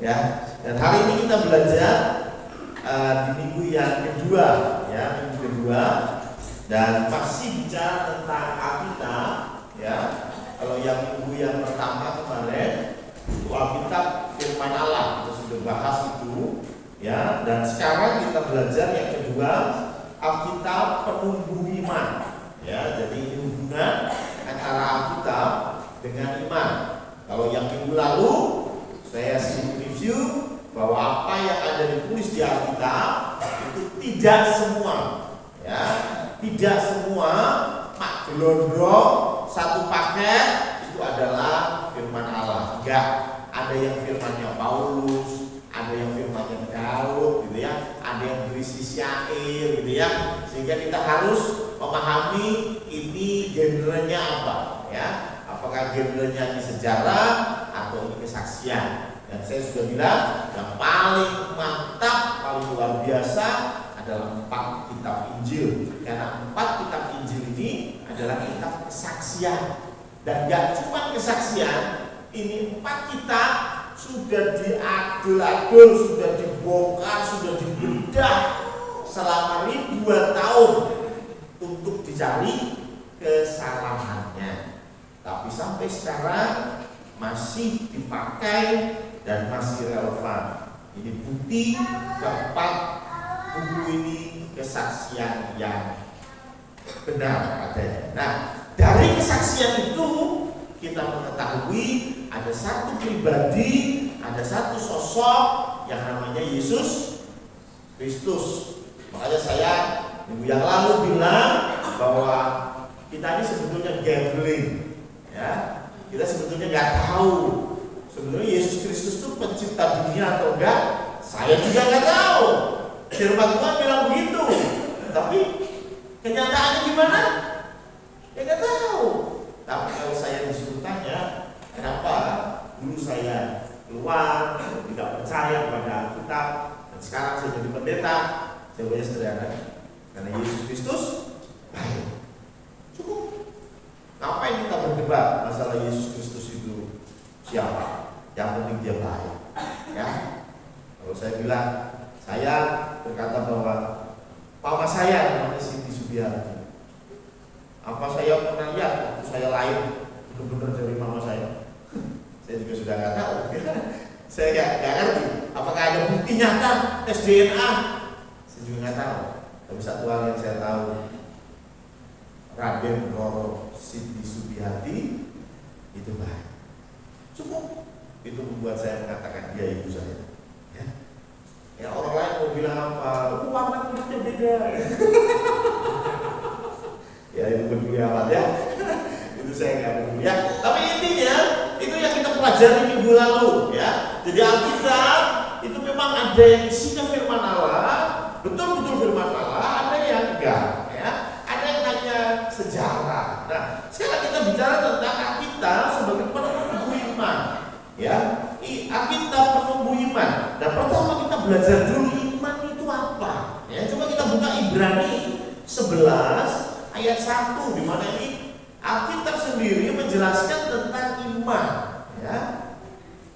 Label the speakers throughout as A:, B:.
A: ya. Dan hari ini kita belajar di minggu yang kedua, ya, minggu kedua, dan masih bicara tentang Alkitab, ya. Kalau yang minggu yang pertama kemarin itu Alkitab firman Allah, kita sudah bahas itu, ya. Dan sekarang kita belajar yang kedua, Alkitab penumbuh iman, ya. Jadi ini hubungan antara Alkitab dengan iman. Kalau yang minggu lalu saya sedikit review bahwa apa yang ada ditulis di Alkitab itu tidak semua, ya, tidak semua mak gelondong satu paket itu adalah firman Allah. Enggak, ada yang firmannya Paulus, ada yang firmannya Daud, gitu ya, ada yang berisi syair, gitu ya, sehingga kita harus memahami ini genrenya apa, ya. Apakah genrenya ini sejarah atau ini kesaksian? Dan saya sudah bilang yang paling mantap, paling luar biasa adalah 4 kitab Injil. Karena 4 kitab Injil ini adalah kitab kesaksian. Dan gak cuma kesaksian, ini 4 kitab sudah diadul-adul, sudah dibongkar, sudah dibedah selama ribuan tahun untuk dicari kesalahannya. Tapi sampai sekarang masih dipakai dan masih relevan. Ini bukti keempat buku ini kesaksian yang benar adanya. Nah, dari kesaksian itu kita mengetahui ada satu pribadi, ada satu sosok yang namanya Yesus Kristus. Makanya saya minggu yang lalu bilang bahwa kita ini sebetulnya gambling, ya. Kita sebetulnya nggak tahu sebenarnya Yesus Kristus itu pencipta dunia atau enggak. Saya juga nggak tahu. Firman Tuhan bilang begitu, tapi kenyataannya gimana? Ya nggak tahu. Tapi kalau saya disuruh tanya, kenapa dulu saya keluar tidak percaya kepada Alkitab dan sekarang saya jadi pendeta? Jawabannya sederhana, karena Yesus Kristus baik. Cukup. Ngapain kita berdebat masalah Yesus Kristus itu siapa? Yang penting dia baik, ya. Kalau saya bilang, saya berkata bahwa mama saya namanya Siti Subiarti. Apa saya pernah lihat waktu saya lahir benar-benar dari mama saya? Saya juga sudah nggak tahu. Saya nggak ngerti. Apakah ada bukti nyata tes DNA? Saya juga nggak tahu. Tapi satu hal yang saya tahu, Raden Roro Siti Subiarti itu baik. Cukup. Itu membuat saya mengatakan dia ibu saya. Ya, ya, orang lain mau bilang apa? Warna kulitnya beda. Ya itu peduli amat, ya. Itu saya nggak peduli, ya. Tapi intinya itu yang kita pelajari minggu lalu, ya. Jadi Alkitab itu memang ada yang isinya firman Allah, betul-betul firman Allah, ada yang enggak, ya. Ada yang hanya sejarah. Nah, sekarang kita bicara tentang Alkitab sebagai penumbuh iman, ya. Alkitab penumbuh iman. Dan pertama kita belajar dulu iman itu apa, ya. Coba kita buka Ibrani 11 ayat 1, di mana ini Alkitab sendiri menjelaskan tentang iman, ya.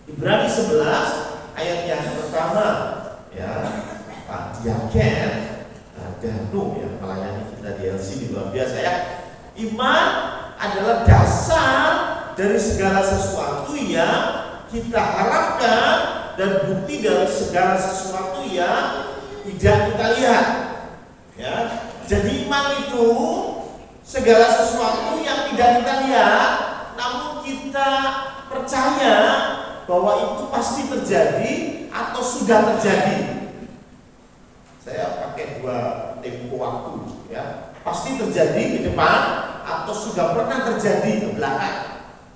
A: Ibrani 11 ayat yang pertama, ya. Pak Diaken Danu yang melayani kita di LC luar biasa, ya. Iman adalah dasar dari segala sesuatu yang kita harapkan dan bukti dari segala sesuatu yang tidak kita lihat, ya. Jadi iman itu segala sesuatu yang tidak kita lihat, namun kita percaya bahwa itu pasti terjadi atau sudah terjadi. Saya pakai 2 tempo waktu, ya. Pasti terjadi di depan atau sudah pernah terjadi ke belakang.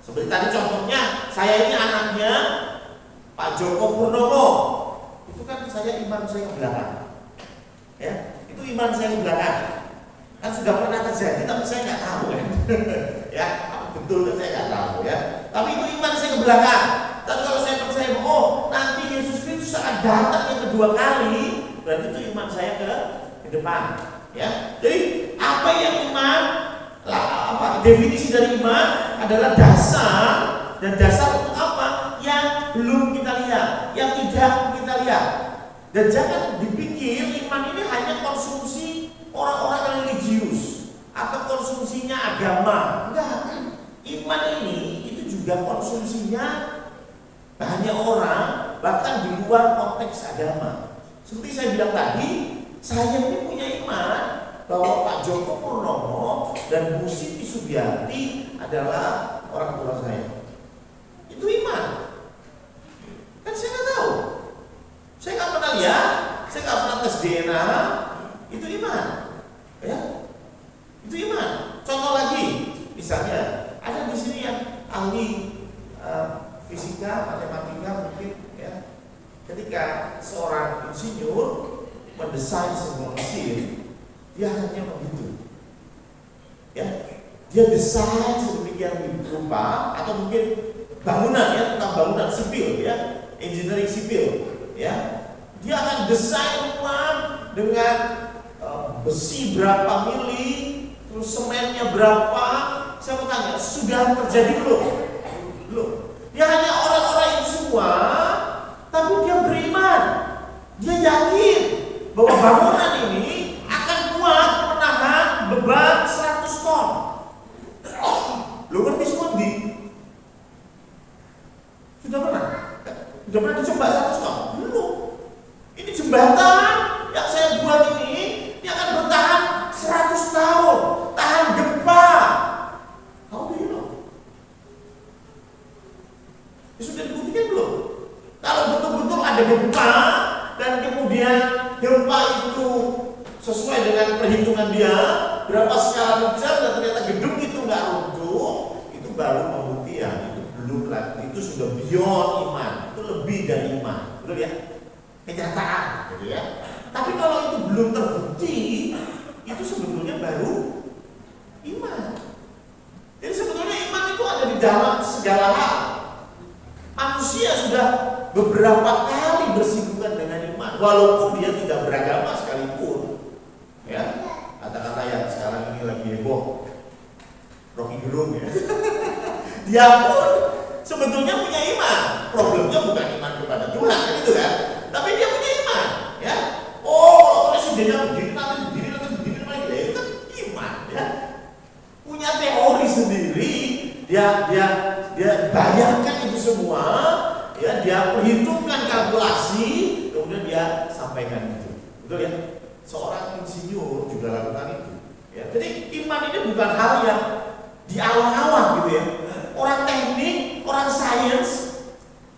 A: Seperti tadi contohnya, saya ini anaknya Pak Joko Purnomo. Itu kan iman saya ke belakang, ya. Itu iman saya ke belakang. Kan sudah pernah terjadi, tapi saya nggak tahu, kan. Ya, betul kan saya nggak tahu, ya. Tapi itu iman saya ke belakang. Tapi kalau saya percaya, oh nanti Yesus Kristus akan datang yang kedua kali, berarti itu iman saya ke depan, ya. Jadi apa yang iman? Definisi dari iman adalah dasar, dan dasar untuk apa? Yang belum kita lihat, yang Dan jangan dipikir iman ini hanya konsumsi orang-orang religius atau konsumsinya agama. Enggak. Iman ini itu juga konsumsinya banyak orang, bahkan di luar konteks agama. Seperti saya bilang tadi, saya ini punya iman bahwa Pak Joko Purnomo dan Bu Siti Subianti adalah orang tua saya. Itu iman. Kan saya nggak tahu. Saya nggak pernah lihat, saya nggak pernah tes DNA. Itu iman. Ya? Itu iman. Contoh lagi, misalnya ada di sini yang ahli fisika, matematika mungkin, ya. Ketika seorang insinyur mendesain sebuah mesin, dia hanya begitu, ya. Dia desain sedemikian rupa, atau mungkin bangunan, ya, tentang bangunan sipil, ya, engineering sipil, ya. Dia akan desain rumah dengan besi berapa mili, terus semennya berapa. Saya mau tanya, sudah terjadi belum? Belum. Dia hanya orang-orang itu semua, tapi dia beriman. Dia yakin bahwa bangunan ini akan kuat menahan beban 100 ton. Lo ngerti semua di? Sudah pernah? Sudah pernah dicoba 100 ton? Belum. Ini jembatan yang saya buat ini akan bertahan 100 tahun, tahan gempa. How do you know? Ya, sudah dibuktikan belum? Kalau betul-betul ada gempa dan kemudian gempa itu sesuai dengan perhitungan dia berapa skala Richter dan ternyata gedung itu nggak runtuh, itu baru pembuktian. Itu belum lagi, itu sudah beyond iman, itu lebih dari iman, betul ya? Kenyataan, gitu ya. Tapi kalau itu belum terbukti, itu sebetulnya baru iman. Jadi sebetulnya iman itu ada di dalam segala hal. Manusia sudah beberapa kali bersinggungan dengan iman, walaupun dia tidak beragama sekalipun. Ya, kata-kata yang sekarang ini lagi heboh, Rocky Gerung, ya. Dia pun sebetulnya punya iman. Problemnya bukan iman kepada Tuhan, gitu kan? Tapi dia punya iman, ya. Oh, kalau presidennya begini, nanti begini, ya itu kan iman, ya. Punya teori sendiri, dia bayangkan itu semua, ya, dia perhitungkan kalkulasi, kemudian dia sampaikan itu, betul ya? Seorang insinyur juga lakukan itu, ya. Jadi iman ini bukan hal yang di awang-awang, gitu ya. Orang teknik, orang sains,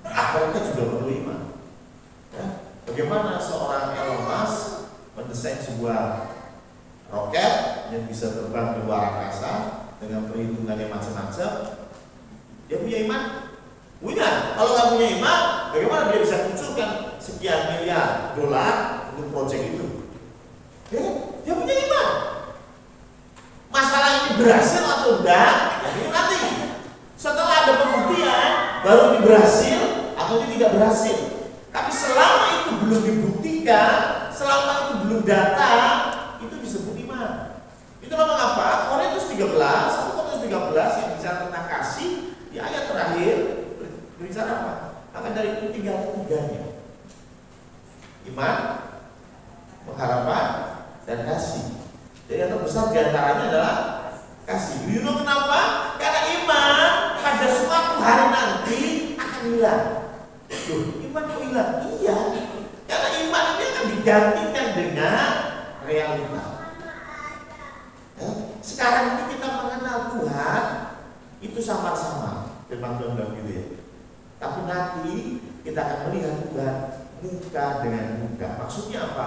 A: mereka juga perlu iman. Ya. Bagaimana seorang Elon Musk mendesain sebuah roket yang bisa terbang di luar angkasa dengan perhitungannya macam-macam? Dia punya iman? Punya. Kalau nggak punya iman, bagaimana dia bisa kucurkan sekian miliar dolar untuk proyek itu? Ya, dia punya iman. Masalah ini berhasil atau enggak? Ya, itu nanti. Setelah ada pembuktian, baru ini berhasil atau ini tidak berhasil. Tapi selama itu belum dibuktikan, selama itu belum data, itu disebut iman. Itu memang apa? Korintus 13, 1 Korintus 13 yang bicara tentang kasih, di ayat terakhir berbicara apa? Akan dari ketiga-tiganya. Iman, pengharapan, dan kasih. Jadi yang terbesar diantaranya adalah kasih. You know kenapa? Karena iman pada suatu hari nanti akan hilang. Loh, iman kok hilang? Iya. Karena iman ini akan digantikan dengan realita. Ya? Sekarang ini kita mengenal Tuhan itu sama-sama. Firman Tuhan bilang gitu ya. Tapi nanti kita akan melihat Tuhan muka dengan muka. Maksudnya apa?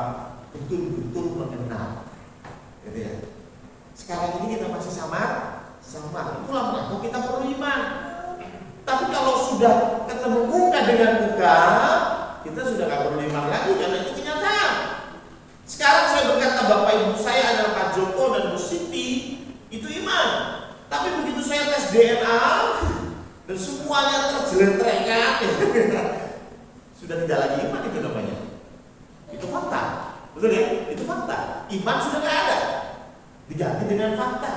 A: Betul-betul mengenal. Gitu ya. Sekarang ini kita masih sama. Itulah mengapa kita perlu iman. Tapi kalau sudah ketemu muka dengan muka, kita sudah nggak perlu iman lagi karena itu kenyataan. Sekarang saya berkata Bapak Ibu saya adalah Pak Joko dan Bu Siti, itu iman. Tapi begitu saya tes DNA dan semuanya terjelentrengan, sudah tidak lagi iman itu namanya. Itu fakta, betul ya? Itu fakta. Iman sudah nggak ada, diganti dengan fakta.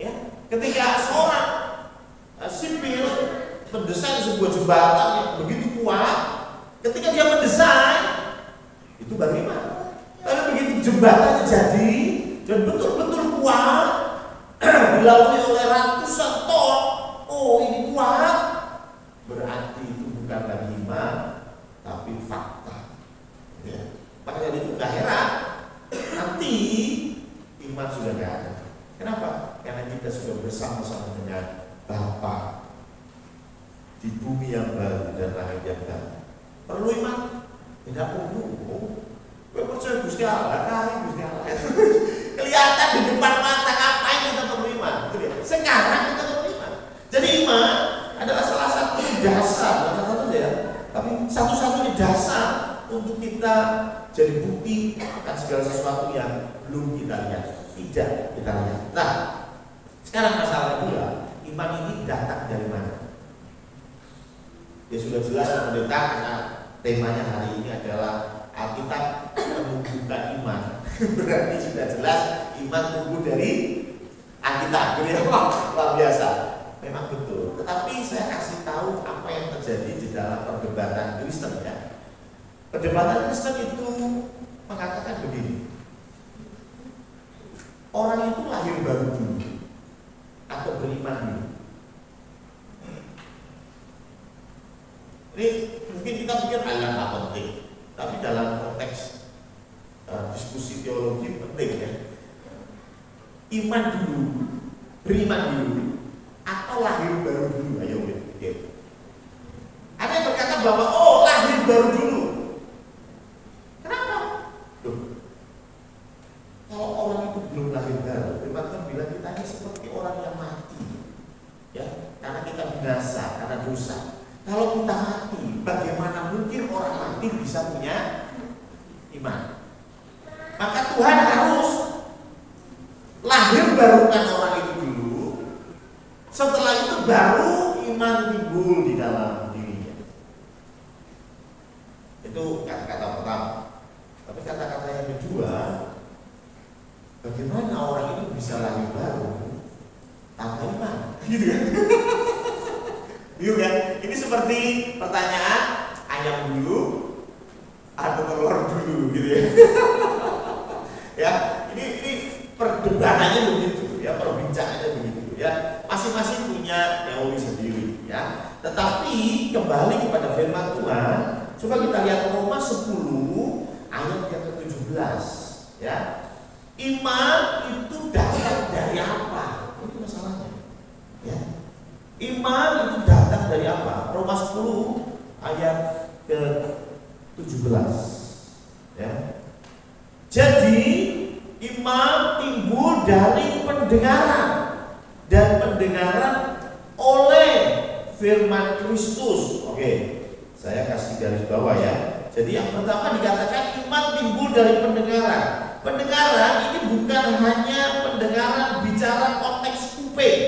A: Ya, ketika seorang sipil mendesain sebuah jembatan yang begitu kuat, Ketika dia mendesain, itu baru iman. Tapi begitu jembatannya jadi dan betul-betul kuat, dilalui oleh ratusan ton, oh ini kuat, berarti itu bukan lagi iman, tapi fakta. Ya. Makanya itu gak heran, nanti iman sudah gak ada. Kenapa? Karena kita sudah bersama-sama dengan Bapa di bumi yang baru dan langit yang baru. Perlu iman? Tidak perlu. Gue percaya Gusti Allah, Gusti Allah. Kelihatan di depan mata, ngapain kita perlu iman? Sekarang kita perlu iman. Jadi iman adalah salah satu dasar, bukan salah satu ya, tapi satu-satunya dasar untuk kita jadi bukti akan segala sesuatu yang belum kita lihat, tidak kita lihat. Nah, sekarang masalah kedua, iman ini datang dari mana? Ya sudah jelas pendeta, karena temanya hari ini adalah Alkitab menumbuhkan iman. Berarti sudah jelas iman tumbuh dari Alkitab. Jadi luar biasa. Memang betul. Tetapi saya kasih tahu apa yang terjadi di dalam perdebatan Kristen ya. Perdebatan Kristen itu mengatakan begini. Orang itu lahir baru dulu atau beriman dulu. Ini mungkin kita pikir alah nggak penting, tapi dalam konteks diskusi teologi penting ya. Iman dulu, beriman dulu, atau lahir baru dulu. Ayo pikir. Ada yang berkata bahwa oh lahir baru dulu. Kenapa? Loh, kalau orang itu belum lahir baru, firman Tuhan bilang kita ini seperti orang yang mati, ya, karena kita binasa, karena dosa. Kalau kita mati, bagaimana mungkin orang mati bisa punya iman? Maka Tuhan harus lahir barukan orang itu dulu. Setelah itu baru iman timbul di dalam dirinya. Itu kata-kata pertama. Tapi kata-kata yang kedua, bagaimana orang itu bisa lahir baru tanpa iman? Gitu kan? Iya kan? Ini seperti pertanyaan ayam dulu atau telur dulu gitu ya. Ya, ini perdebatannya begitu ya, perbincangannya begitu ya. Masing-masing punya teori sendiri ya. Tetapi kembali kepada firman Tuhan, coba kita lihat Roma 10 ayat yang ke-17 ya. Iman itu datang dari apa? Itu masalahnya. Ya. Iman itu datang dari apa? Roma 10 ayat ke-17 ya. Jadi iman timbul dari pendengaran, dan pendengaran oleh firman Kristus. Oke, saya kasih garis bawah ya. Jadi yang pertama dikatakan iman timbul dari pendengaran. Pendengaran ini bukan hanya pendengaran bicara konteks kuping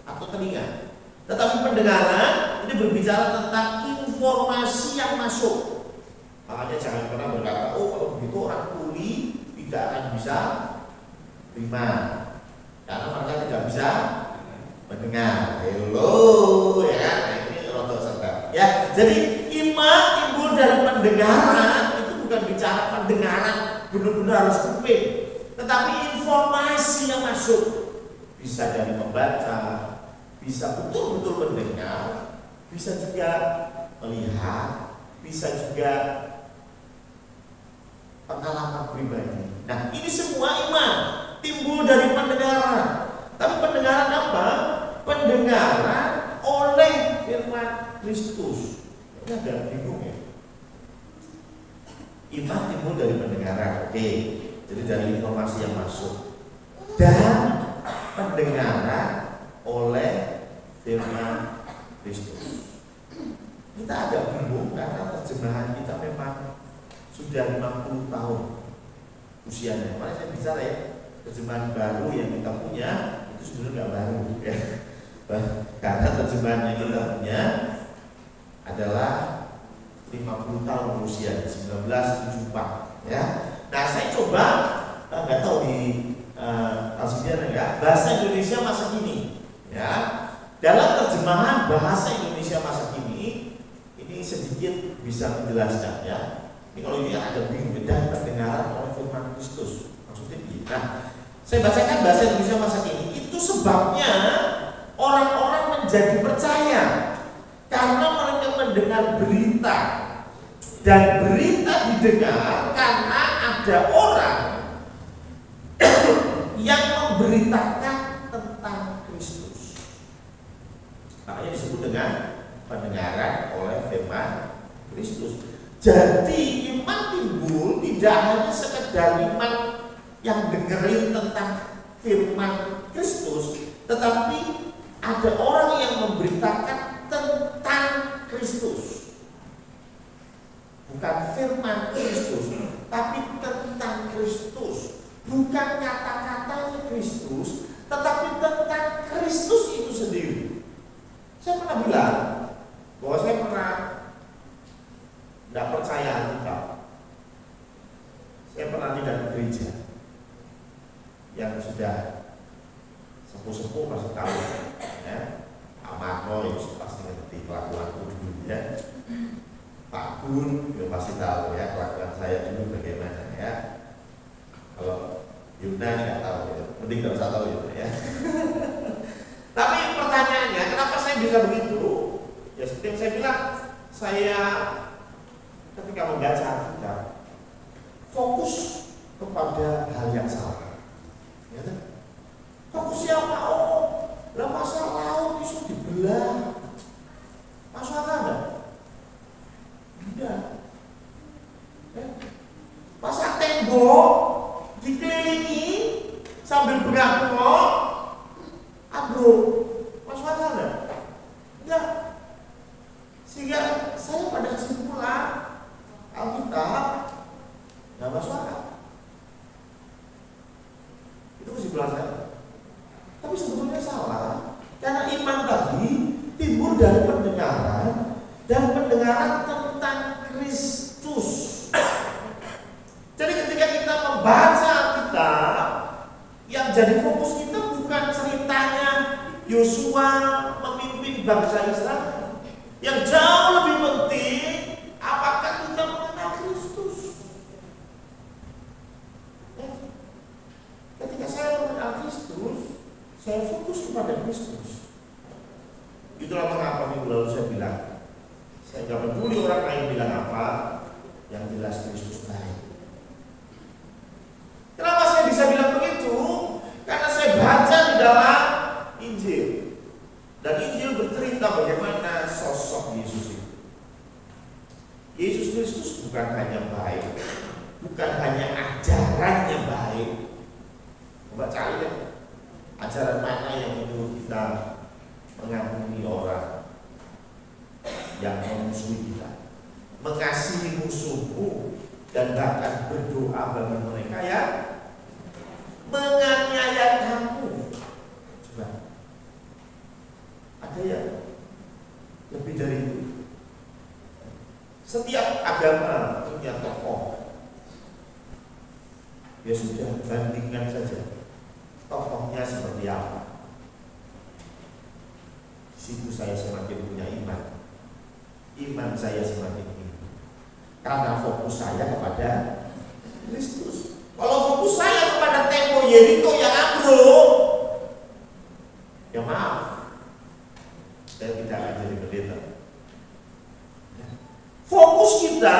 A: atau telinga, tetapi pendengaran ini berbicara tentang informasi yang masuk. Makanya jangan pernah berkata, oh kalau begitu orang tuli tidak akan bisa beriman, karena mereka tidak bisa mendengar. Hello, ya kan? Nah, ini rotok sedap. Ya, jadi iman timbul dari pendengaran. Itu bukan bicara pendengaran benar-benar harus kuping, tetapi informasi yang masuk. Bisa dari membaca, bisa betul-betul mendengar, bisa juga melihat, bisa juga pengalaman pribadi. Nah, ini semua iman timbul dari pendengaran. Tapi pendengaran apa? Pendengaran oleh firman Kristus. Ini agak bingung ya. Iman timbul dari pendengaran. Oke. Jadi dari informasi yang masuk. Dan pendengaran oleh firman Kristus. Kita agak bingung karena terjemahan kita memang sudah 50 tahun usianya. Makanya saya bicara ya, terjemahan baru yang kita punya itu sebenarnya nggak baru ya. Karena terjemahan yang kita punya adalah 50 tahun usianya, 1974 ya. Nah, saya coba nggak tahu di Alsidian enggak, bahasa Indonesia masa kini ya. Dalam terjemahan bahasa Indonesia masa kini ini sedikit bisa menjelaskan ya. Ini kalau ini ada bingung dan pendengaran oleh firman Kristus. Maksudnya begini. Nah, saya bacakan bahasa Indonesia masa kini. Itu sebabnya orang-orang menjadi percaya karena mereka mendengar berita, dan berita didengar karena ada orang yang memberitakan tentang Kristus. Makanya disebut dengan pendengaran oleh firman Kristus. Jadi iman timbul tidak hanya sekedar iman yang dengerin tentang firman Kristus, tetapi ada orang yang memberitakan tentang Kristus. Bukan firman Kristus, tapi tentang Kristus. Bukan kata-katanya Kristus, tetapi tentang Kristus itu sendiri. Saya pernah bilang bahwa saya pernah tidak percaya Alkitab. Saya pernah tidak ke gereja yang sudah sepuh-sepuh pasti tahu ya. Pak Marno itu pasti ngerti kelakuanku dulu ya. Pak Gun juga pasti tahu ya kelakuan saya dulu bagaimana ya. Kalau Yuna nggak tahu ya, mending nggak usah tahu ya. Tapi pertanyaannya, kenapa saya bisa begitu? Ya seperti yang saya bilang, saya ketika membaca Alkitab fokus kepada hal yang salah. Ya kan? Fokusnya apa? Oh, lah masa laut itu dibelah. Masuk akal enggak? Tidak. Masa tembok dikelilingi sambil berangkok ambruk. Masuk akal enggak? Enggak. Sehingga saya pada kesimpulan Alkitab nggak masuk akal. Itu kesimpulan saya. Tapi sebetulnya salah, karena iman tadi timbul dari pendengaran, dan pendengaran tentang Kristus. Jadi ketika kita membaca Alkitab, yang jadi fokus kita bukan ceritanya Yosua memimpin bangsa Israel. Yang jauh lebih penting, apakah kita mengenal Kristus? Ketika saya mengenal Kristus, saya fokus kepada Kristus. Itulah mengapa minggu lalu saya bilang, saya nggak peduli orang lain bilang apa, yang jelas Kristus baik. Kenapa saya bisa bilang begitu? Karena saya baca di dalam Injil, dan Injil bercerita bagaimana sosok Yesus itu. Yesus Kristus bukan hanya baik, bukan hanya ajarannya baik. Coba cari deh, ajaran mana yang menyuruh kita mengampuni orang yang memusuhi kita, mengasihi musuhmu, dan bahkan berdoa bagi mereka yang menganiaya kamu. Coba, ada yang lebih dari itu? Setiap agama punya tokoh. Ya sudah, bandingkan saja tokohnya seperti apa. Di situ saya semakin punya iman. Iman saya semakin tinggi. Karena fokus saya kepada Kristus. Kalau fokus saya kepada tembok Yeriko yang ambruk, ya maaf, saya tidak akan jadi pendeta. Fokus kita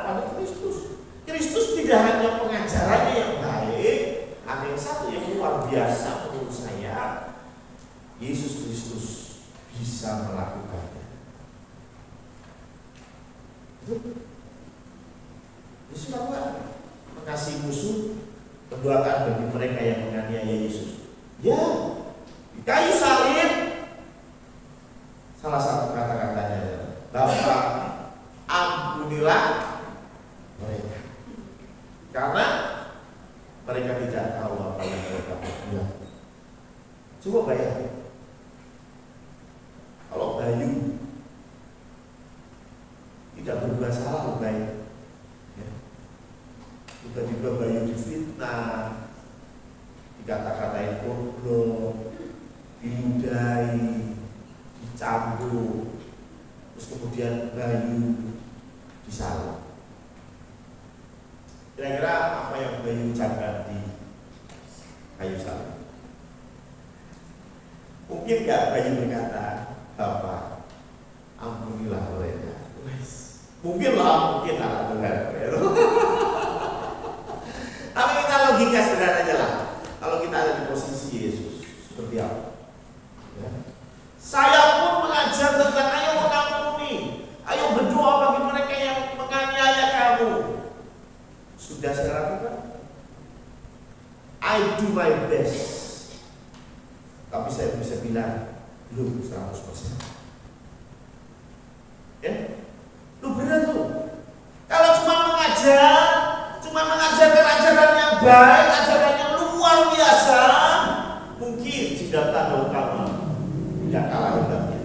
A: pada Kristus. Kristus tidak hanya pengajarannya yang baik, ada yang satu yang luar biasa menurut saya, Yesus Kristus bisa melakukannya. Yesus melakukan, mengasihi musuh, mendoakan bagi mereka yang menganiaya Yesus. Ya, di kayu salib, salah satu kata-katanya, Bapa, ampunilah mereka, karena mereka tidak tahu apa yang mereka berbuat. Coba bayangin, kalau Bayu tidak berbuat salah, Bayu, ya. Tiba-tiba Bayu difitnah, dikata-katain goblok, diludahi, dicambuk, terus kemudian Bayu disalib. Kira-kira apa yang Bayu ucapkan di kayu salib? Mungkin nggak Bayu berkata, Bapak, ampunilah mereka. Mungkin anak Tuhan. Tapi kita logika sederhana aja lah. Kalau kita ada di posisi Yesus, seperti apa? Ya. Saya pun mengajar tentang ayo mengampuni, ayo berdoa bagi mereka yang menganiaya kamu. Sudah saya lakukan. I do my best. Tapi saya bisa bilang belum 100%. Ya? Lu benar tuh. Kalau cuma mengajarkan ajaran yang baik, ajaran yang luar biasa, mungkin Siddhartha Gautama tidak kalah hebatnya.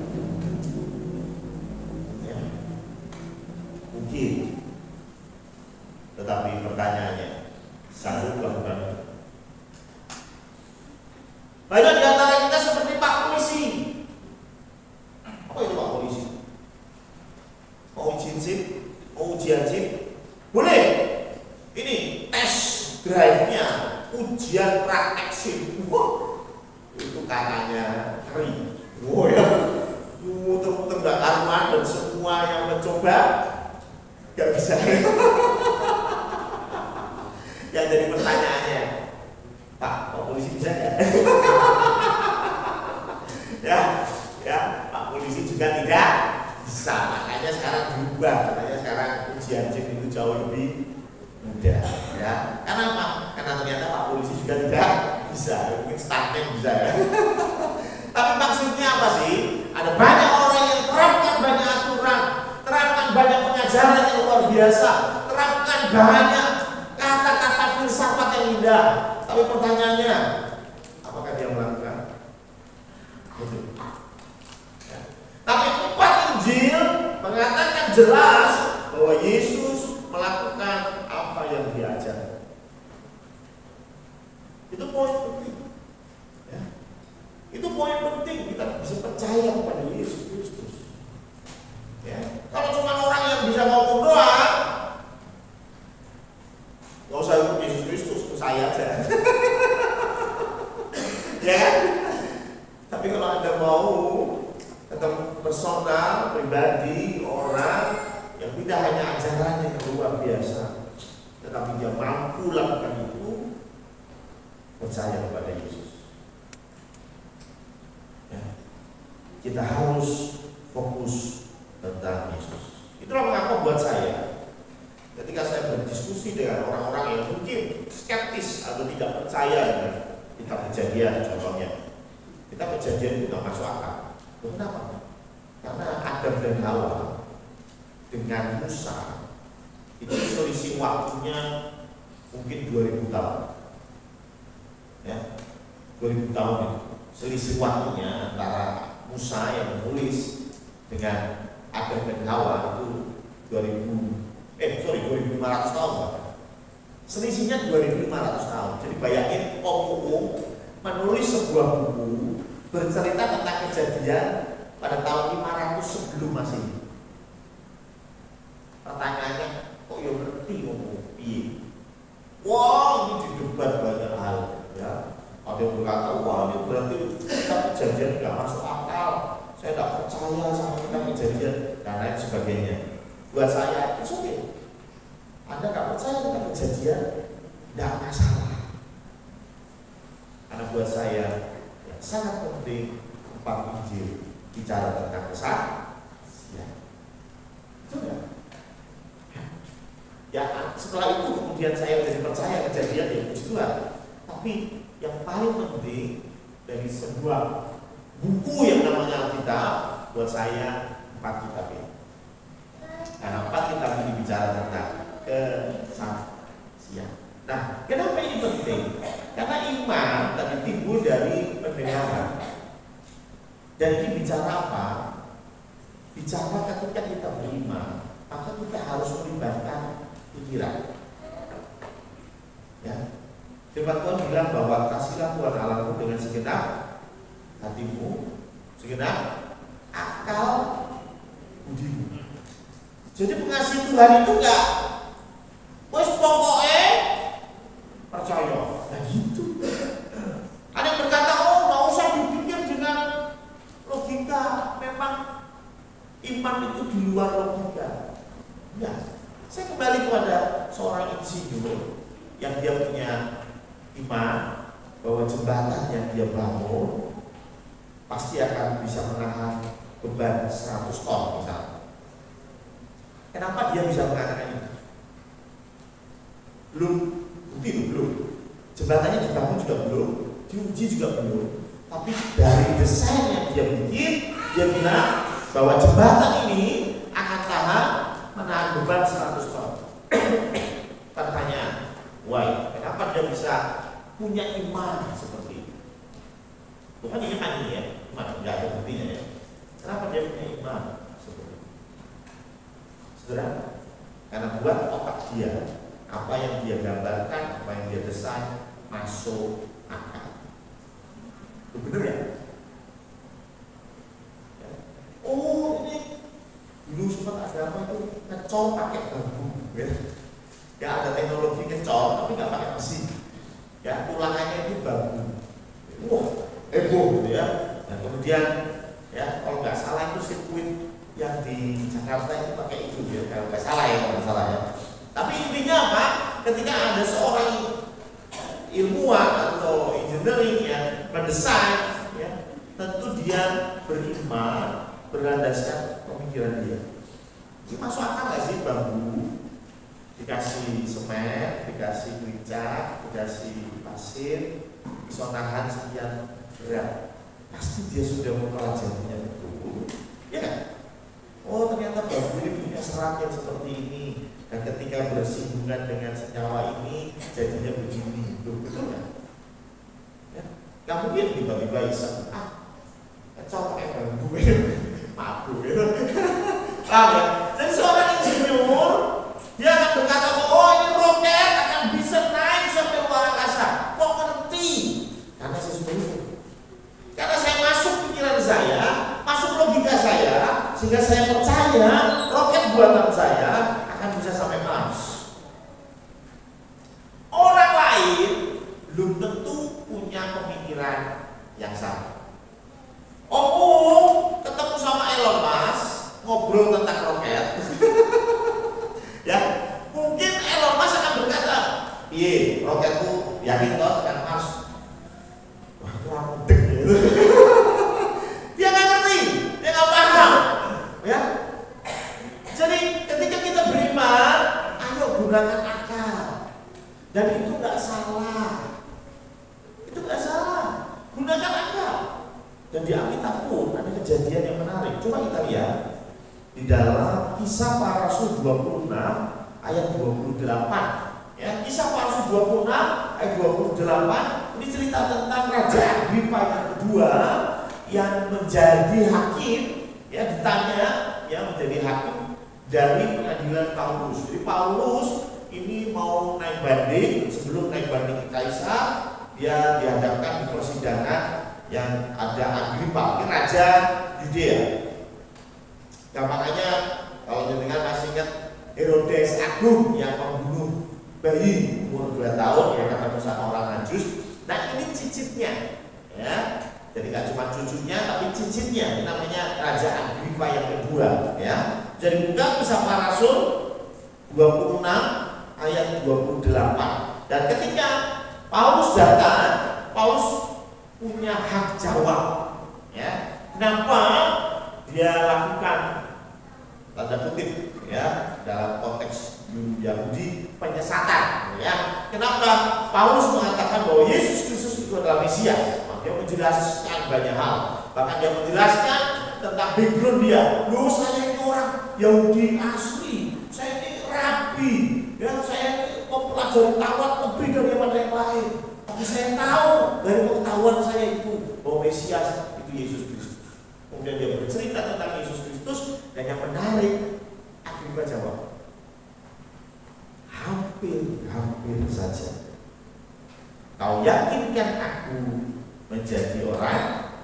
A: Ya. Mungkin. Tetapi pertanyaannya, sanggup bukan? Banyak di antara kita seperti Pak Polisi. Apa itu Pak Polisi? Mau izin SIM, mau ujian SIM, boleh. Ini tes drive-nya, ujian praktek SIM. Wah, itu katanya ngeri. Wah ya, muter-muter gak karuan dan semua yang mencoba gak bisa. Yang jadi pertanyaannya, Pak Polisi bisa nggak? ya, Pak Polisi juga tidak bisa. Makanya sekarang berubah, katanya sekarang ujian SIM itu jauh lebih mudah. Ya, karena apa? Karena ternyata Pak Polisi juga tidak bisa. Mungkin startnya bisa ya. Tapi maksudnya apa sih? Ada banyak orang yang terapkan banyak aturan, terapkan banyak pengajaran yang luar biasa, terapkan banyak kata-kata filsafat yang indah. Tapi pertanyaannya, apakah dia melakukan? Ya. Tapi 4 Injil mengatakan jelas bahwa Yesus melakukan apa yang diajar. Itu poin penting. Ya. Itu poin penting, kita bisa percaya kepada Yesus Kristus. Ya. Kalau cuma orang yang bisa ngomong doang, nggak usah ikut Yesus Kristus, ikut saya aja. Ya kan? Tapi kalau Anda mau ketemu personal, pribadi, orang yang tidak hanya ajarannya yang luar biasa, tetapi dia mampu lakukan itu, percaya kepada Yesus. Ya. Kita harus fokus tentang Yesus. Itulah mengapa buat saya, ketika saya berdiskusi dengan orang-orang yang mungkin skeptis atau tidak percaya dengan kitab Kejadian, contohnya kitab Kejadian itu tidak masuk akal. Kenapa? Karena Adam dan Hawa dengan Musa itu selisih waktunya mungkin 2000 tahun. Ya, 2000 tahun itu selisih waktunya antara Musa yang menulis dengan Adam dan Hawa itu 2500 tahun bahkan. Selisihnya 2500 tahun. Jadi bayangin Om menulis sebuah buku bercerita tentang kejadian pada tahun 500 sebelum Masehi. Pertanyaannya, kok ya ngerti ngomong piye? Wah, ini didebat banyak hal, ya. Ada yang berkata, wah ini berarti kita kejadian nggak masuk akal. Saya tidak percaya sama kita kejadian dan lain sebagainya. Buat saya itu oke. Anda nggak percaya tentang kejadian, tidak masalah. Karena buat saya yang sangat penting 4 Injil bicara tentang kesaksian. Itu enggak? Ya, setelah itu kemudian saya jadi percaya kejadian ya puji Tuhan. Tapi yang paling penting dari sebuah buku yang namanya Alkitab, buat saya 4 kitab ini. Karena 4 kitab ini bicara tentang kesaksian. Nah, kenapa ini penting? Karena iman tadi timbul dari pendengaran. Dan ini bicara apa? Bicara ketika kita beriman, maka kita harus melibatkan pikiran. Ya. Firman Tuhan bilang bahwa kasihlah Tuhan Allahmu dengan segenap hatimu, segenap akal budimu. Jadi pengasihi Tuhan itu enggak wis pokoknya percaya. Nah gitu. Ada yang berkata, oh nggak usah dipikir dengan logika. Memang iman itu di luar logika. Ya, saya kembali kepada seorang insinyur yang dia punya iman bahwa jembatan yang dia bangun pasti akan bisa menahan beban 100 ton misalnya. Kenapa dia bisa mengatakan itu? Belum. Jembatannya dibangun juga belum, diuji juga belum. Tapi dari desain yang dia bikin, dia bilang bahwa jembatan ini akan tahan menahan beban 100 ton. Pertanyaan, why? Kenapa dia bisa punya iman seperti itu? Bukan iman ini ya, iman nggak ada buktinya ya. Kenapa dia punya iman seperti itu? Saudara, karena buat otak dia, apa yang dia gambarkan, apa yang dia desain masuk akal. Itu benar ya? Oh ini dulu sempat ada apa itu ngecor pakai bambu, ya. Ya ada teknologi ngecor tapi nggak pakai mesin. Ya tulangannya itu bambu. Wah, heboh gitu ya. Dan kemudian ya kalau nggak salah itu sirkuit yang di Jakarta itu pakai itu ya. Kalau nggak salah ya, kalau nggak salah ya. Tapi intinya apa? Ketika ada seorang ilmuwan atau engineering yang mendesain, ya, tentu dia beriman berlandaskan pemikiran dia. Ini masuk akal nggak sih bambu dikasih semen, dikasih gerica, dikasih pasir, bisa nahan sekian berat? Pasti dia sudah mempelajarinya betul, ya kan? Oh ternyata bambu ini punya serat yang seperti ini. Dan ketika bersinggungan dengan senyawa ini jadinya begini, betul kan? Ya, nggak mungkin tiba-tiba iseng, kecok pakai bambu, mabuk gitu. Paham ya? Dan seorang insinyur dia akan berkata, oh ini roket akan bisa naik sampai luar angkasa. Kok ngerti? Karena sesungguhnya, karena saya masuk pikiran saya, masuk logika saya, sehingga saya percaya roket buatan saya akan bisa sampai Mars. Orang lain belum tentu punya pemikiran yang sama. Oh, ketemu sama Elon Musk, ngobrol tentang roket. Ya, mungkin Elon Musk akan berkata, iya, roketku yakin toh akan Mars. Wah, kurang mudeng gitu. Dia nggak ngerti, dia nggak paham. Ya, jadi ketika kita beriman, ayo gunakan akal. Dan itu nggak salah. Itu nggak salah. Gunakan akal. Dan di Alkitab pun ada kejadian yang menarik. Coba kita lihat di dalam Kisah Para Rasul 26 ayat 28. Ya, Kisah Para Rasul 26 ayat 28 ini cerita tentang Raja Agripa yang kedua yang menjadi hakim, ya ditanya, ya menjadi hakim dari pengadilan Paulus. Jadi Paulus ini mau naik banding, sebelum naik banding ke Kaisar, dia dihadapkan di persidangan yang ada Agripa, ini raja Yudea. Nah, makanya kalau jenengan masih ingat Herodes Agung yang membunuh bayi umur 2 tahun yang ketemu sama orang Najus. Nah ini cicitnya, ya. Jadi nggak cuma cucunya, tapi cicitnya. Ini namanya Raja Agripa yang kedua, ya. Jadi buka Kisah Para Rasul 26 ayat 28. Dan ketika Paulus datang, Paulus punya hak jawab, ya. Kenapa dia lakukan tanda kutip, ya, dalam konteks Yahudi penyesatan, ya. Kenapa Paulus mengatakan bahwa Yesus Kristus itu adalah Mesias? Dia menjelaskan banyak hal. Bahkan dia menjelaskan tentang background dia. Loh, saya ini orang Yahudi asli, saya ini rabi, ya, saya ini mempelajari Taurat lebih daripada yang lain. Tapi saya tahu dari pengetahuan saya itu bahwa Mesias itu Yesus Kristus. Kemudian dia bercerita tentang Yesus Kristus, dan yang menarik, Agripa jawab, hampir saja kau yakinkan aku menjadi orang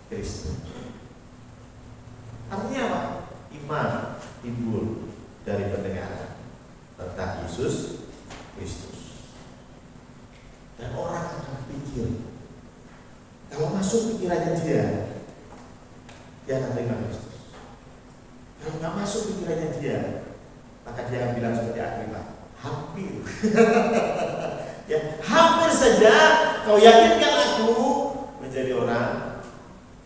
A: Kristen. Artinya apa? Yesus Kristus. Dan orang akan pikir, kalau masuk pikirannya dia akan terima Kristus. Kalau nggak masuk pikirannya dia, maka dia akan bilang seperti Agripa, hampir. Ya, hampir saja kau yakinkan aku menjadi orang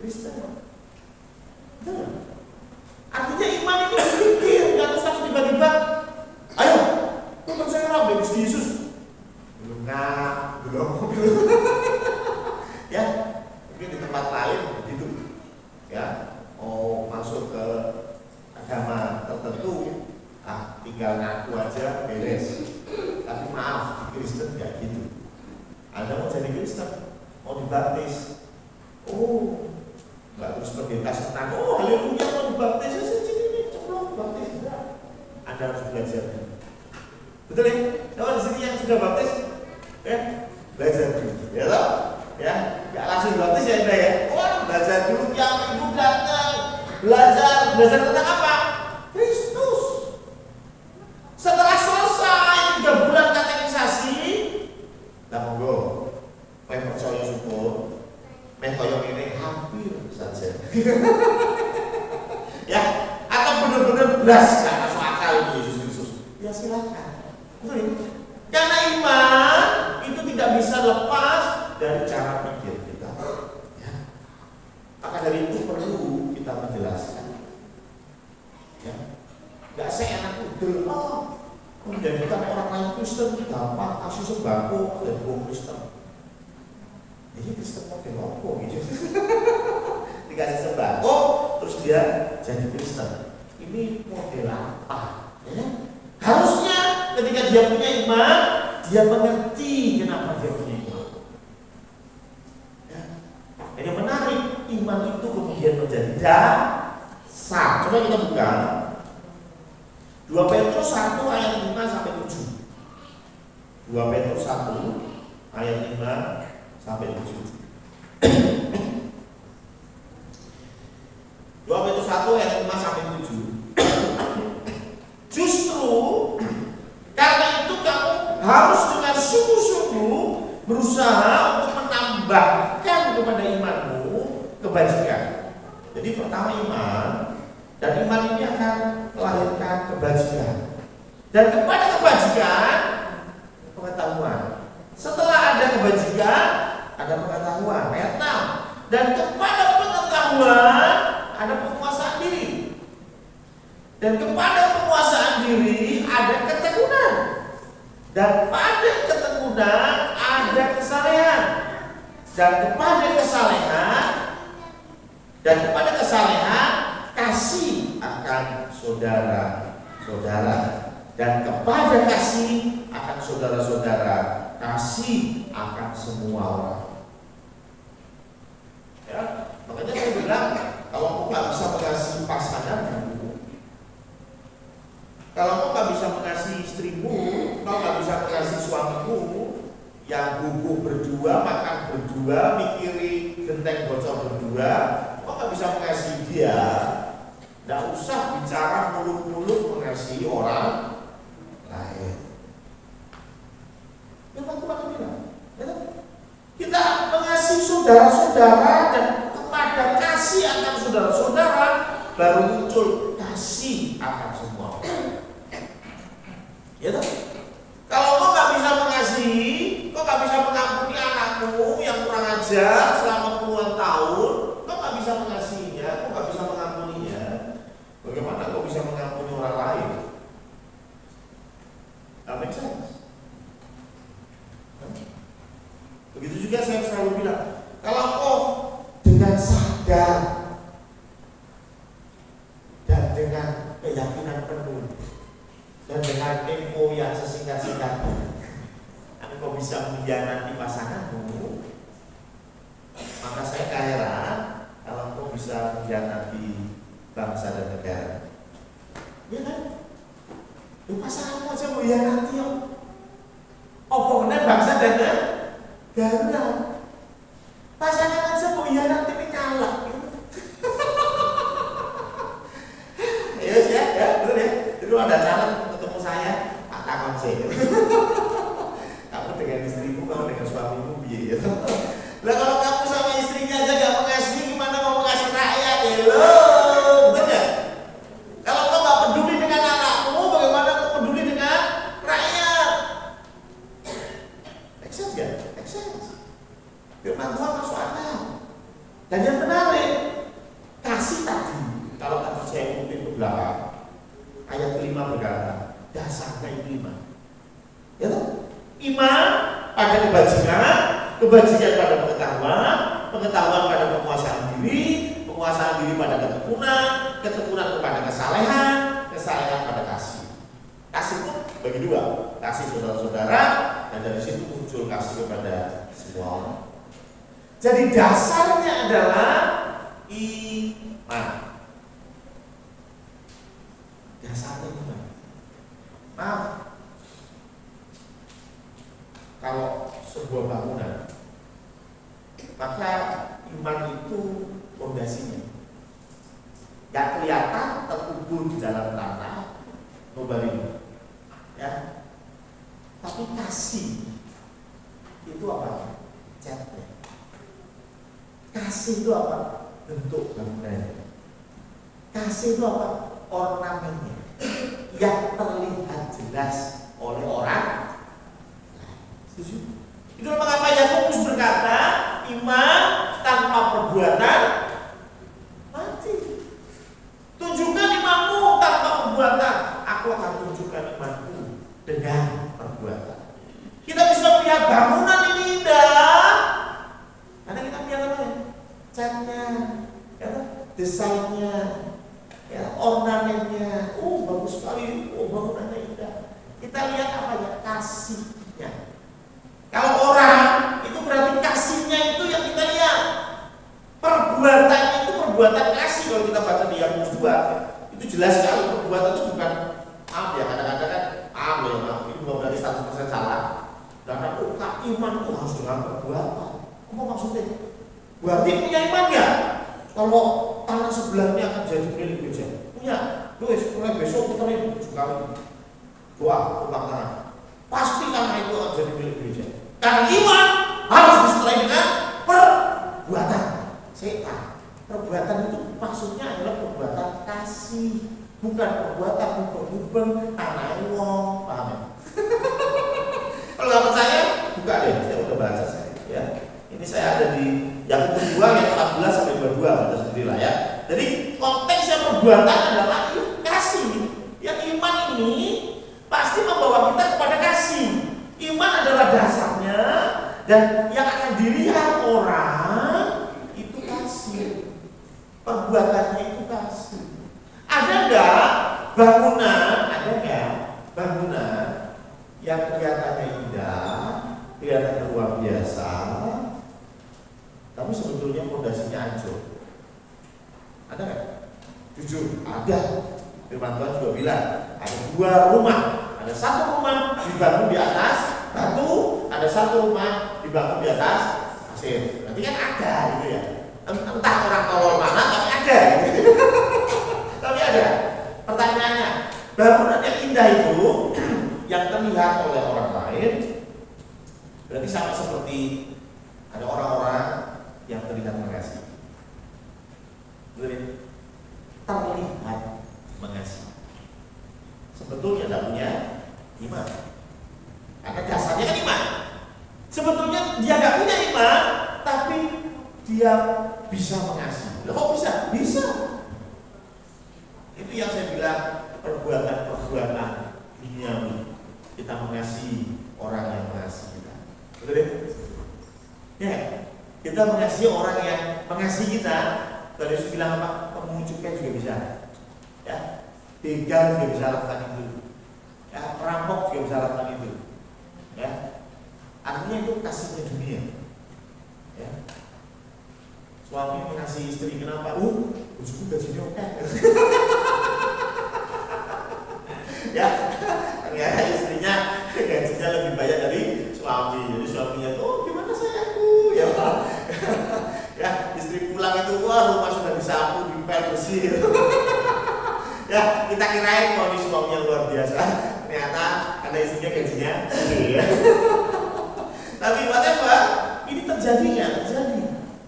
A: Kristen. Betul. Artinya iman itu berpikir, nggak terus langsung tiba-tiba, ayo, lu percaya orang Gusti Yesus? Belum. Ya, mungkin di tempat lain begitu. Ya, mau masuk ke agama tertentu, tinggal ngaku aja beres. Tapi maaf, di Kristen nggak gitu. Anda mau jadi Kristen, mau dibaptis, nggak terus pendeta senang, haleluya mau dibaptis, sini coba baptis. Anda harus belajar. Betul ya? Kalau di sini yang sudah baptis, belajar dulu, ya toh? Ya, nggak langsung baptis ya Anda ya. Belajar dulu, yang ibu datang, belajar tentang apa? Kristus. Setelah selesai 3 bulan katekisasi, monggo, percaya syukur, koyong ini hampir saja. Ya, atau benar-benar belas nggak masuk akal ini Yesus Kristus. Ya silakan. Karena iman itu tidak bisa lepas dari cara pikir kita. Ya. Maka dari itu perlu kita menjelaskan. Ya. Gak seenak udel, menjadikan orang lain Kristen gampang, kasih sembako dan Kristen. Jadi Kristen model apa gitu? Dikasih sembako, terus dia jadi Kristen. Ini model apa? Ya? Harusnya ketika dia punya iman, dia mengerti kenapa dia punya iman. Ya. Dan yang menarik, iman itu kemudian menjadi dasar. Coba kita buka 2 Petrus 1 ayat 5 sampai 7. 2 Petrus 1 ayat 5 sampai 7. 2 Petrus 1 ayat 5 sampai 7. Justru karena itu kamu harus dengan sungguh-sungguh berusaha untuk menambahkan kepada imanmu kebajikan. Jadi pertama iman, dan iman ini akan melahirkan kebajikan. Dan kepada kebajikan pengetahuan. Setelah ada kebajikan, ada pengetahuan. Ayat 6. Dan kepada pengetahuan ada penguasaan diri. Dan kepada penguasaan diri ada ketekunan. Dan pada ketekunan ada kesalehan. Dan kepada kesalehan kasih akan saudara-saudara. Dan kepada kasih akan saudara-saudara, kasih akan semua orang. Ya, makanya saya bilang, kalau kau nggak bisa mengasihi pasanganmu, kalau kau nggak bisa mengasihi istrimu, kau nggak bisa mengasihi suamimu, yang gugup berdua, makan berdua, mikiri genteng bocor berdua, kau nggak bisa mengasihi dia. Nggak usah bicara mulut-mulut mengasihi orang lain. Yang aku akan bilang, kita mengasihi saudara-saudara dan kepada kasih akan saudara-saudara baru muncul kasih akan semua orang. Ya toh? Kalau kau nggak bisa mengasihi, kau nggak bisa mengampuni anakmu yang kurang ajar selama puluhan tahun, kau nggak bisa mengasihinya, kau nggak bisa mengampuninya. Bagaimana kau bisa mengampuni orang lain? Make sense? Begitu juga saya selalu bilang, kalau kau dengan sadar dan dengan keyakinan penuh dan dengan tempo yang sesingkat-singkatnya, engkau bisa mengkhianati pasanganmu, maka saya heran kalau engkau bisa mengkhianati bangsa dan negara. Ya kan? Pasanganmu aja mau mengkhianati ya. Apa benar bangsa dan negara? Pasangan aja mau mengkhianati ini kalah. Ya, betul ya. Dulu ada calon ketemu saya, Pak Takon sih. kalau tadi saya ikutin ke belakang, ayat kelima berkata, dasarnya itu iman. Ya toh? Iman pada kebajikan, kebajikan pada pengetahuan, pengetahuan pada penguasaan diri pada ketekunan, ketekunan kepada kesalehan, kesalehan pada kasih. Kasih itu bagi dua, kasih saudara-saudara, dan dari situ muncul kasih kepada semua orang. Jadi dasarnya adalah iman. Dasarnya iman. Maaf, kalau sebuah bangunan, maka iman itu fondasinya. Gak kelihatan, terkubur di dalam tanah, nobody. Ya, tapi kasih itu apa? Catnya. Kasih itu apa? Bentuk bangunannya. Kasih itu apa? Ornamennya yang terlihat jelas oleh orang. Setuju? Itu mengapa Yakobus berkata, iman tanpa perbuatan mati. Tunjukkan imanmu tanpa perbuatan, aku akan tunjukkan imanku dengan perbuatan. Kita bisa melihat bangunan ini indah karena kita melihat apa ya? Catnya, ya, desainnya, ya, ornamennya, bagus sekali, bangunannya indah. Kita lihat apa ya? Kasihnya. Kalau orang itu berarti kasihnya itu yang kita lihat. Perbuatannya itu perbuatan kasih. Kalau kita baca di Yakobus 2, itu jelas sekali perbuatan itu bukan maaf ya, kadang-kadang kan maaf ini bukan berarti 100% salah. Karena iman itu harus dengan perbuatan. Apa maksudnya? Berarti punya iman ya? Kalau tanah sebelahnya akan jadi milik gereja, punya. Mulai besok kita ini 7 kali doa tentang tanah. Pasti tanah itu akan jadi milik gereja. Karena iman harus disertai dengan perbuatan. Perbuatan itu maksudnya adalah perbuatan kasih, bukan perbuatan hubung-hubung tanah wong, paham ya? Kalau nggak percaya, buka deh, saya udah baca saya. Ya, ini saya ada di yang kedua yang 14 sampai 22, baca sendiri lah ya. Jadi konteksnya perbuatan adalah kasih. Yang iman ini pasti membawa kita kepada kasih. Iman adalah dasarnya, dan yang akan dilihat orang itu kasih. Perbuatannya itu kasih. Ada nggak bangunan? Ada nggak bangunan yang kelihatannya indah, kelihatannya luar biasa, tapi sebetulnya fondasinya hancur? Ada nggak? Jujur, ada. Firman Tuhan juga bilang ada 2 rumah. Ada 1 rumah dibangun di atas batu, ada 1 rumah dibangun di atas pasir. Berarti kan ada gitu ya. Entah orang tolol mana, tapi ada. Tapi ada. Pertanyaannya, bangunan yang indah itu yang terlihat oleh orang lain berarti sama seperti ada orang-orang yang terlihat mengasihi. Terlihat mengasihi. Sebetulnya tidak punya iman. Karena dasarnya kan iman. Sebetulnya dia nggak punya iman, tapi dia bisa mengasihi. Loh, kok bisa? Bisa. Itu yang saya bilang perbuatan duniawi. Kita mengasihi orang yang mengasihi kita. Betul ya? Ya, kita mengasihi orang yang mengasihi kita. Tadi saya bilang apa? Pengunjuknya juga bisa. Ya, begal juga bisa lakukan itu. Ya, perampok juga bisa lakukan itu. Ya, artinya itu kasihnya dunia. Ya. Suami mengasihi istri, kenapa? Bojoku gajinya oke. Ya, istrinya gajinya lebih banyak dari suami. Jadi suaminya tuh, gimana sayangku? Ya, ya, istri pulang itu, rumah sudah disapu, dipel bersih. Ya, kita kirain mau suami yang luar biasa. Ternyata karena istrinya gajinya gede ya. Tapi whatever, ini terjadi.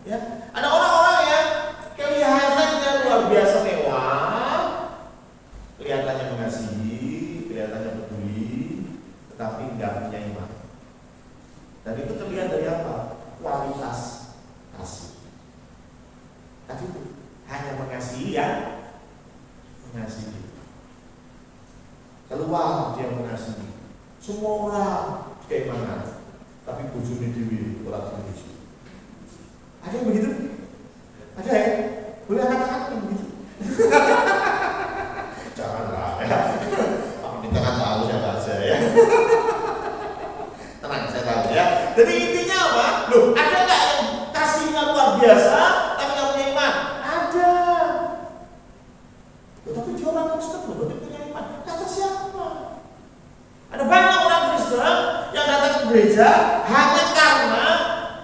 A: Ya, ada orang-orang yang kelihatannya luar biasa mewah, kelihatannya mengasihi, kelihatannya peduli, tetapi nggak punya iman. Dan itu terlihat dari apa? Kualitas kasih. Tadi itu hanya mengasihi yang mengasihi. Keluar dia mengasihi semua orang keimanan, tapi bojone dhewe ora diuji. Ada yang begitu? Ada ya? Boleh angkat-angkat yang begitu? Janganlah ya. Kita kan tahu siapa aja ya. Tenang, saya tahu ya. Jadi intinya apa? Loh, ada nggak yang kasihnya luar biasa tapi nggak punya iman? Ada. Loh, tapi dia orang Kristen loh, berarti punya iman. Kata siapa? Ada banyak orang Kristen yang datang ke gereja hanya karena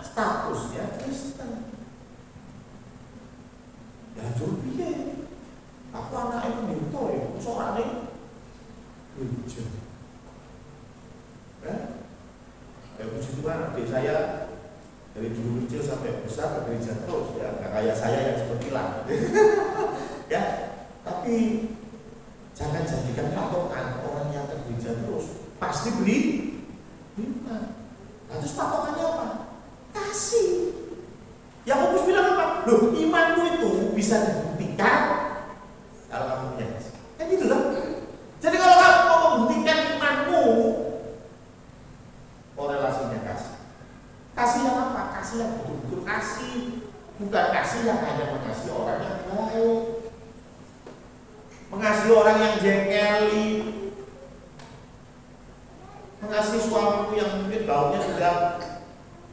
A: statusnya Kristen. Ya jujur piye? Aku anak itu ya, seorang ini gereja. Puji Tuhan, adik saya dari dulu kecil sampai besar ke gereja terus ya, nggak kayak saya yang seperti lah. Ya, tapi jangan jadikan patokan orang yang ke gereja terus pasti beli iman. Nah, terus patokannya apa? Kasih. Yakobus bilang apa? Loh, imanmu itu bisa dibuktikan kalau kamu punya kasih. Kan gitu kan? Jadi kalau kamu mau membuktikan imanmu, korelasinya kasih. Kasih yang apa? Kasih yang betul-betul kasih, bukan kasih yang hanya mengasihi orang yang baik, mengasihi orang yang jengkeli, mengasihi suamiku yang mungkin baunya sudah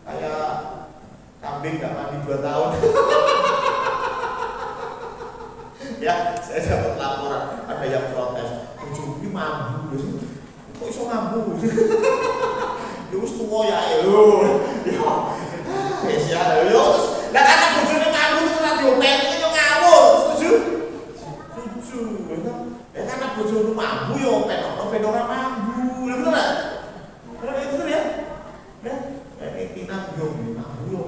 A: kayak kambing gak mandi 2 tahun. Ya, saya dapat laporan ada yang protes, bojoku iki mambu lho. Kok iso mambu? Ya wis tuwa ya lho. Ya wis ya lho. Terus lah karena bojone mambu terus ora diopeni yo ngawur. Setuju? Setuju. Ya karena bojone mambu yo open ora mambu. Lha bener enggak? Bener ya? Ya, kayak Tina yo mambu yo.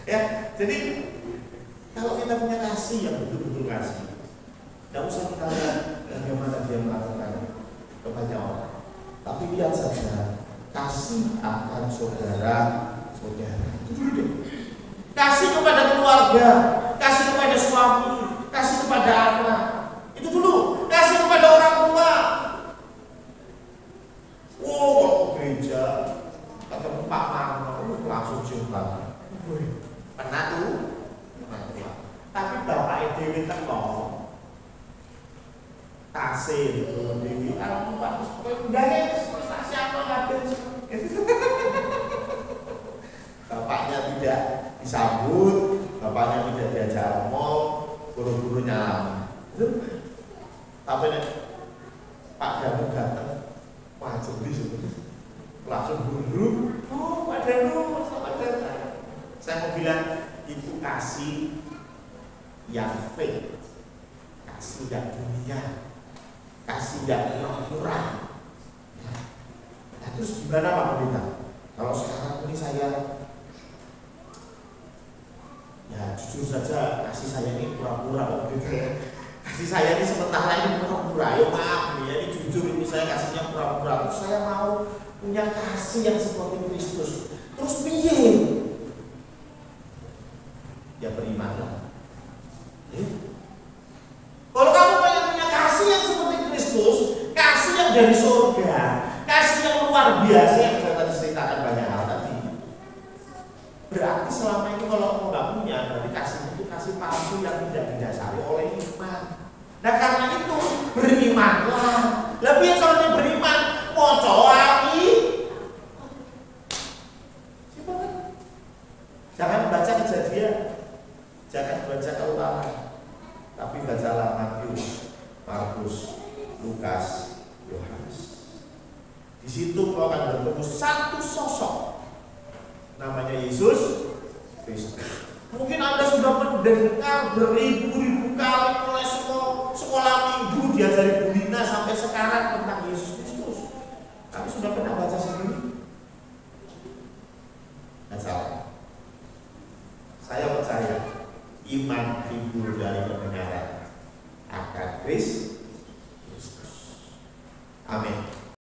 A: Ya, jadi kalau kita punya kasih yang betul-betul kasih, tidak usah kita lihat bagaimana dia melakukan kepada orang, tapi lihat saja kasih akan saudara-saudara. Itu dulu deh. Kasih kepada keluarga, kasih kepada suami, kasih kepada anak. Itu dulu. Kasih kepada orang tua. Oh, gereja ketemu Pak Marno langsung cium tangan. Pernah tuh. Tapi bapak Dewi teko tasih itu Dewi aku Pak enggaknya prestasi apa kabeh. Bapaknya tidak disambut, bapaknya tidak diajak mall, buru-buru nyalam. Tapi nih Pak Danu datang, wajib di situ, langsung buru. Oh Pak Danu, selamat datang. Saya mau bilang itu kasih yang fake, kasih yang dunia, kasih yang murah. Nah, terus gimana Pak Pendeta? Kalau sekarang ini saya, ya jujur saja kasih saya ini pura-pura gitu ya. Kasih saya ini sementara ini pura-pura. Ya maaf ya, ini jujur ini saya kasihnya pura-pura. Terus saya mau punya kasih yang seperti Kristus. Terus piye? Ya berimanlah. Kalau kamu pengen punya kasih yang seperti Kristus, kasih yang dari surga, kasih yang luar biasa yang saya tadi ceritakan banyak hal tadi, berarti selama ini kalau kamu nggak punya, berarti kasih itu kasih palsu yang tidak didasari oleh iman. Nah karena itu berimanlah. Lebih soalnya beriman, moco lagi. Jangan baca Kejadian, jangan baca Keluaran. Tapi bacalah Matius, Markus, Lukas, Yohanes. Di situ kau akan bertemu satu sosok namanya Yesus Kristus. Mungkin Anda sudah mendengar beribu-ribu kali mulai sekolah minggu diajari Bu Lina sampai sekarang tentang Yesus Kristus. Tapi sudah pernah baca sendiri? Tidak salah. Saya percaya iman timbul dari pendengaran akan Kristus